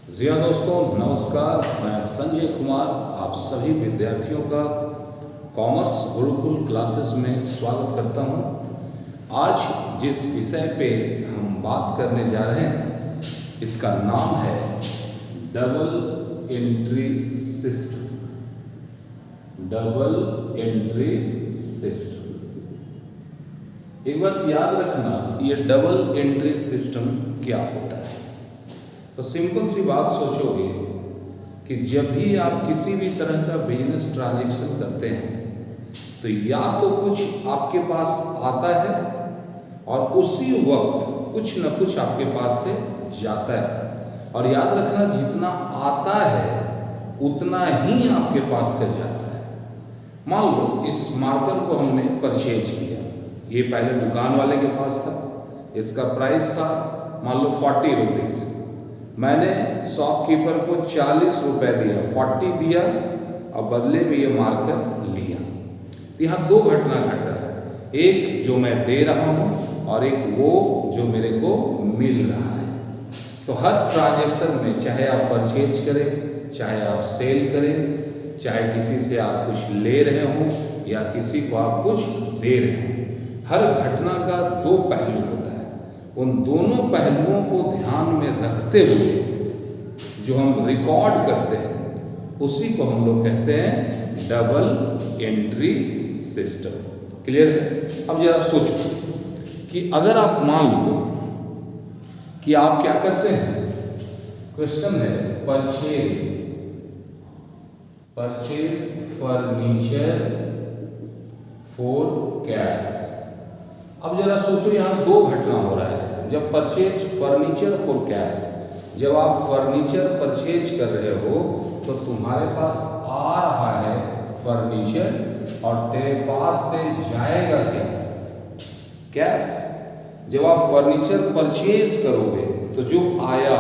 जिया दोस्तों नमस्कार, मैं संजय कुमार आप सभी विद्यार्थियों का कॉमर्स गुरुकुल क्लासेस में स्वागत करता हूं। आज जिस विषय पे हम बात करने जा रहे हैं इसका नाम है double entry system. Double entry system, एक बात याद रखना, ये डबल एंट्री सिस्टम क्या होता है। तो सिंपल सी बात सोचोगे कि जब भी आप किसी भी तरह का बिजनेस ट्रांजैक्शन करते हैं तो या तो कुछ आपके पास आता है और उसी वक्त कुछ न कुछ आपके पास से जाता है। और याद रखना, जितना आता है उतना ही आपके पास से जाता है। मान लो इस मार्कर को हमने परचेज किया, ये पहले दुकान वाले के पास था, इसका प्राइस था मान लो 40 रुपीज़। मैंने शॉपकीपर को 40 रुपये दिया, 40 दिया और बदले में ये मार्कर लिया। तो यहाँ दो घटना घट रहा है, एक जो मैं दे रहा हूँ और एक वो जो मेरे को मिल रहा है। तो हर ट्रांजैक्शन में चाहे आप परचेज करें, चाहे आप सेल करें, चाहे किसी से आप कुछ ले रहे हों या किसी को आप कुछ दे रहे हों, हर घटना का दो पहलू होता है। उन दोनों पहलुओं को ध्यान में रखते हुए जो हम रिकॉर्ड करते हैं उसी को हम लोग कहते हैं डबल एंट्री सिस्टम। क्लियर है? अब जरा सोचो कि अगर आप मान लो कि आप क्या करते हैं, क्वेश्चन है परचेज फर्नीचर फॉर कैश। अब जरा सोचो, यहाँ दो घटना हो रहा है। जब परचेज फर्नीचर फॉर कैश, जब आप फर्नीचर परचेज कर रहे हो तो तुम्हारे पास आ रहा है फर्नीचर और तेरे पास से जाएगा क्या? कैश। जब आप फर्नीचर परचेज करोगे तो जो आया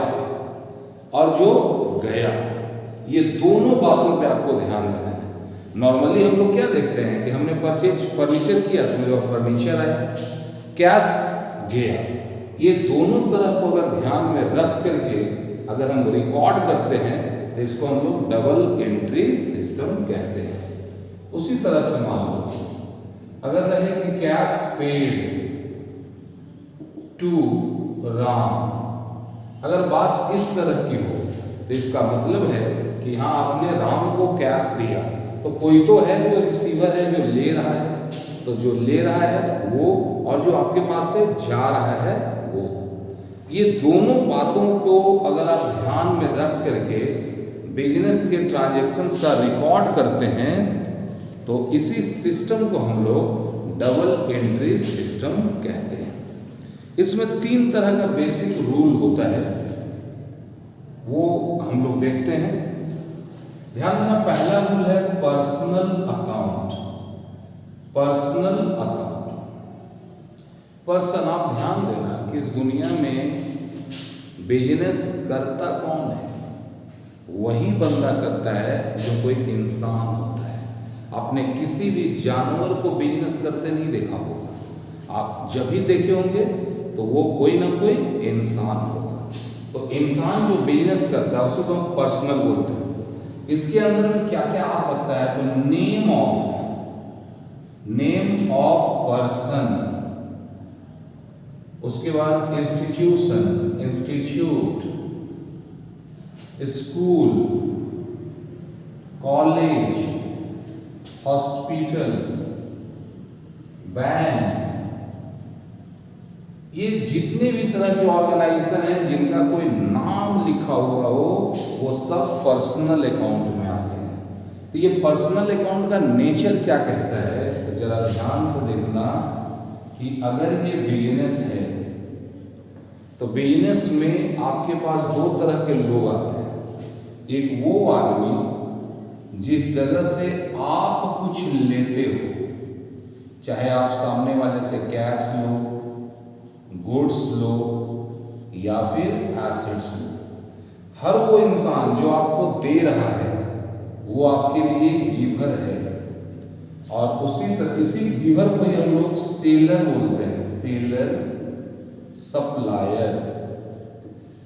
और जो गया, ये दोनों बातों पे आपको ध्यान देना है। नॉर्मली हम लोग क्या देखते हैं कि हमने परचेज फर्नीचर किया तो मेरे पास फर्नीचर आया, कैश गया। ये दोनों तरह को अगर ध्यान में रख करके अगर हम रिकॉर्ड करते हैं तो इसको हम लोग डबल एंट्री सिस्टम कहते हैं। उसी तरह से मान लो अगर रहे कि कैश पेड टू राम, अगर बात इस तरह की हो तो इसका मतलब है कि हाँ आपने राम को कैश दिया, तो कोई तो है जो रिसीवर है जो ले रहा है, तो जो ले रहा है वो और जो आपके पास से जा रहा है वो, ये दोनों बातों को अगर आप ध्यान में रख करके बिजनेस के ट्रांजैक्शंस का रिकॉर्ड करते हैं तो इसी सिस्टम को हम लोग डबल एंट्री सिस्टम कहते हैं। इसमें 3 तरह का बेसिक रूल होता है, वो हम लोग देखते हैं। ध्यान देना, पहला रूल है personal account. Personal account, person, आप ध्यान देना कि इस दुनिया में बिजनेस करता कौन है? वही बंदा करता है जो कोई इंसान होता है। आपने किसी भी जानवर को बिजनेस करते नहीं देखा होगा। आप जब भी देखे होंगे तो वो कोई ना कोई इंसान होगा। तो इंसान जो बिजनेस करता है उसे तो हम पर्सनल बोलते हैं। इसके अंदर में क्या क्या आ सकता है? तो नेम ऑफ पर्सन, उसके बाद institution, institute, school, college, hospital, bank, ये जितने भी तरह के ऑर्गेनाइजेशन हैं जिनका कोई नाम लिखा हुआ हो वो सब पर्सनल अकाउंट में आते हैं। तो ये पर्सनल अकाउंट का नेचर क्या कहता है, तो जरा ध्यान से देखना कि अगर ये बिजनेस है तो बिजनेस में आपके पास 2 तरह के लोग आते हैं। एक वो आदमी जिस जगह से आप कुछ लेते हो, चाहे आप सामने वाले से कैश लो, गुड्स लो या फिर एसेट्स लो, हर वो इंसान जो आपको दे रहा है वो आपके लिए गिवर है। और उसी तरह इसी गिवर को ही हम लोग सेलर बोलते हैं, सेलर, सप्लायर।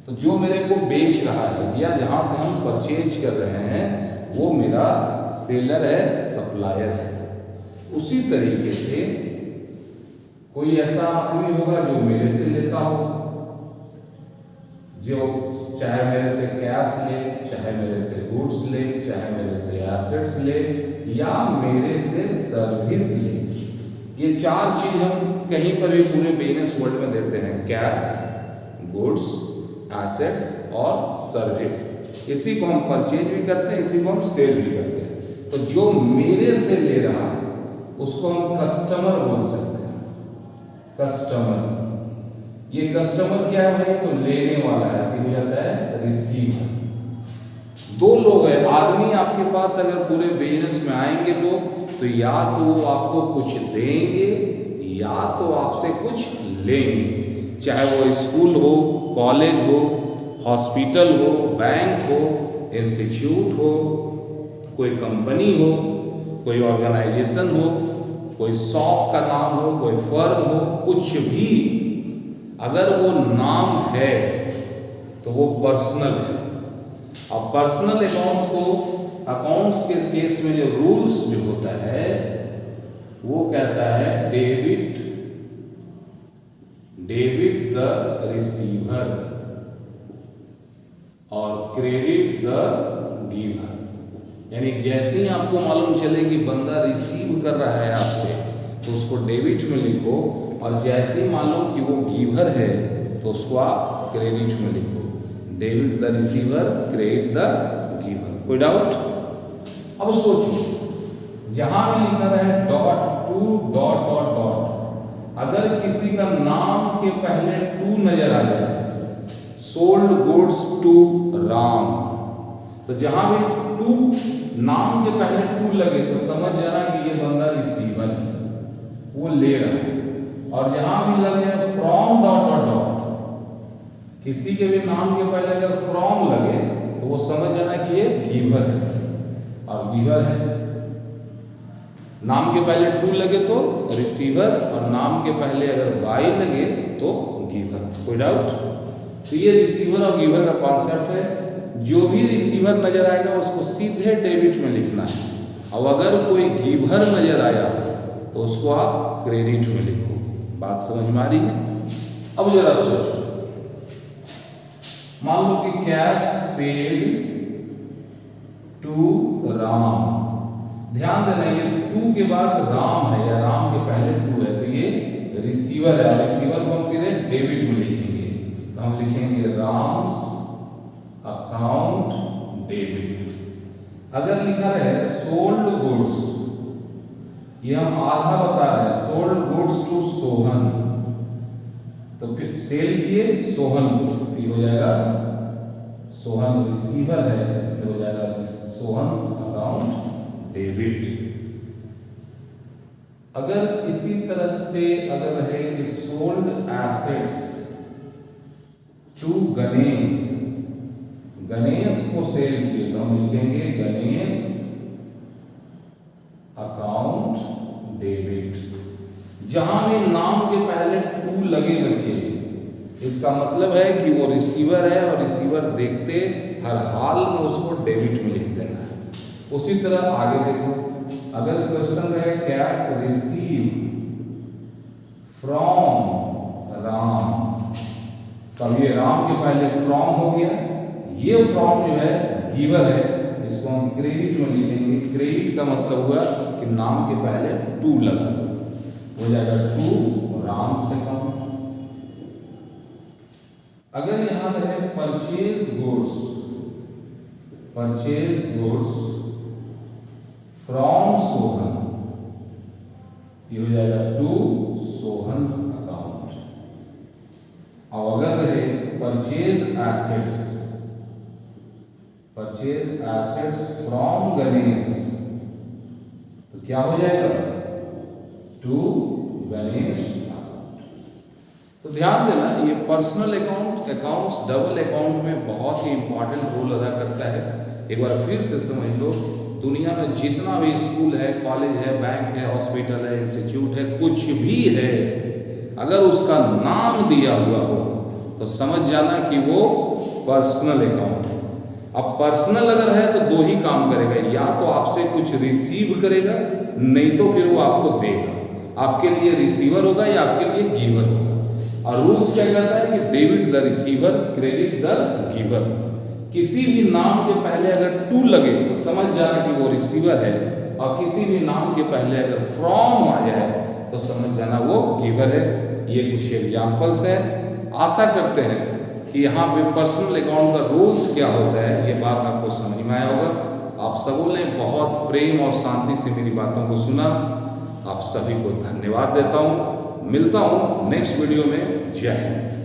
तो जो मेरे को बेच रहा है या जहाँ से हम परचेज कर रहे हैं वो मेरा सेलर है, सप्लायर है। उसी तरीके से कोई ऐसा आदमी होगा जो मेरे से लेता हो, जो चाहे मेरे से कैश ले, चाहे मेरे से गुड्स ले, चाहे मेरे से एसेट्स ले या मेरे से सर्विस ले। ये चार चीज हम कहीं पर भी पूरे बिजनेस वर्ल्ड में देते हैं, कैश, गुड्स, एसेट्स और सर्विस। इसी को हम परचेज भी करते हैं, इसी को हम सेल भी करते हैं। तो जो मेरे से ले रहा है उसको हम कस्टमर बोल सकते हैं, कस्टमर। ये कस्टमर क्या है भाई? तो लेने वाला है, कि जाता है रिसीवर। दो लोग हैं, आदमी आपके पास अगर पूरे बिजनेस में आएंगे लोग, तो या तो वो आपको कुछ देंगे या तो आपसे कुछ लेंगे। चाहे वो स्कूल हो, कॉलेज हो, हॉस्पिटल हो, बैंक हो, इंस्टीट्यूट हो, कोई कंपनी हो, कोई ऑर्गेनाइजेशन हो, कोई शॉप का नाम हो, कोई फर्म हो, कुछ भी अगर वो नाम है तो वो पर्सनल है। अब पर्सनल अकाउंट्स के केस में जो रूल्स जो होता है वो कहता है डेबिट द रिसीवर और क्रेडिट द गिवर। यानी जैसे ही आपको मालूम चले कि बंदा रिसीव कर रहा है आपसे तो उसको डेबिट में लिखो, और जैसे ही मालूम कि वो गिवर है तो उसको आप क्रेडिट में लिखो। Debit the receiver, credit the giver. कोई डाउट? अब सोचो, जहां भी लिखा रहे .to ... अगर किसी का नाम के पहले टू नजर आ जाए, सोल्ड गुड्स टू राम, तो जहां भी टू नाम के पहले टू लगे तो समझ जाना कि ये बंदा रिसीवर है, वो ले रहा है। और जहां भी लगे फ्रॉम ... किसी के भी नाम के पहले अगर फ्रॉम लगे तो वो समझ जाना कि ये गिवर है, और गिवर है। नाम के पहले टू लगे तो रिसीवर, और नाम के पहले अगर बाई लगे तो गिवर। कोई डाउट? तो ये रिसीवर और गिवर का कॉन्सेप्ट है। जो भी रिसीवर नजर आएगा उसको सीधे डेबिट में लिखना है, और अगर कोई गिवर नजर आया तो उसको आप क्रेडिट में लिखोगे। बात समझ में आ रही है? अब जरा सोचो, मान लो कि कैश पेड टू राम। ध्यान देना, ये टू के बाद राम है या राम के पहले टू है, तो ये रिसीवर है। रिसीवर को हम सीधे डेबिट में लिखेंगे, तो हम लिखेंगे राम्स अकाउंट डेबिट। अगर लिखा रहे सोल्ड गुड्स, ये हम आधा बता रहे हैं, सोल्ड गुड्स टू सोहन, तो फिर सेल किए सोहन को, हो जाएगा सोहन रिसीवर है, इसलिए हो जाएगा सोहन्स अकाउंट डेबिट। अगर इसी तरह से अगर है कि sold assets to Ganesh, Ganesh को सेल किए, तो हम लिखेंगे गणेश अकाउंट डेबिट। जहां भी नाम के पहले टू लगे बच्चे, इसका मतलब है कि वो रिसीवर है, और रिसीवर देखते हर हाल में उसको डेबिट में लिख देना है। उसी तरह आगे देखो, अगर क्वेश्चन रहे कैश रिसीव फ्रॉम राम, तब ये राम के पहले फ्रॉम हो गया, ये फ्रॉम जो है गिवर है, इसको हम क्रेडिट में लिखेंगे। क्रेडिट का मतलब हुआ कि नाम के पहले टू लगा, हो जाएगा टू राम से कम। अगर यहां रहे परचेज गुड्स फ्रॉम सोहन, ये हो जाएगा टू सोहन्स अकाउंट। और अगर रहे परचेज एसेट्स फ्रॉम गणेश, तो क्या हो जाएगा टू गणेश अकाउंट। तो ध्यान देना, ये पर्सनल अकाउंट्स डबल अकाउंट में बहुत ही इंपॉर्टेंट रोल अदा करता है। एक बार फिर से समझ लो, दुनिया में जितना भी स्कूल है, कॉलेज है, बैंक है, हॉस्पिटल है, इंस्टीट्यूट है, कुछ भी है, अगर उसका नाम दिया हुआ हो तो समझ जाना कि वो पर्सनल अकाउंट है। अब पर्सनल अगर है तो दो ही काम करेगा, या तो आपसे कुछ रिसीव करेगा, नहीं तो फिर वो आपको देगा। आपके लिए रिसीवर होगा या आपके लिए गिवर होगा। और रूल्स क्या कहता है कि debit the receiver, credit the giver. किसी भी नाम के पहले अगर टू लगे तो समझ जाना कि वो रिसीवर है, और किसी भी नाम के पहले अगर फ्रॉम आ जाए तो समझ जाना वो गिवर है। ये कुछ एग्जाम्पल्स हैं। आशा करते हैं कि यहाँ पे पर्सनल अकाउंट का रूल्स क्या होता है ये बात आपको समझ में आया होगा। आप सबों ने बहुत प्रेम और शांति से मेरी बातों को सुना। आप सभी को धन्यवाद देता हूँ। मिलता हूँ नेक्स्ट वीडियो में। जय हिंद।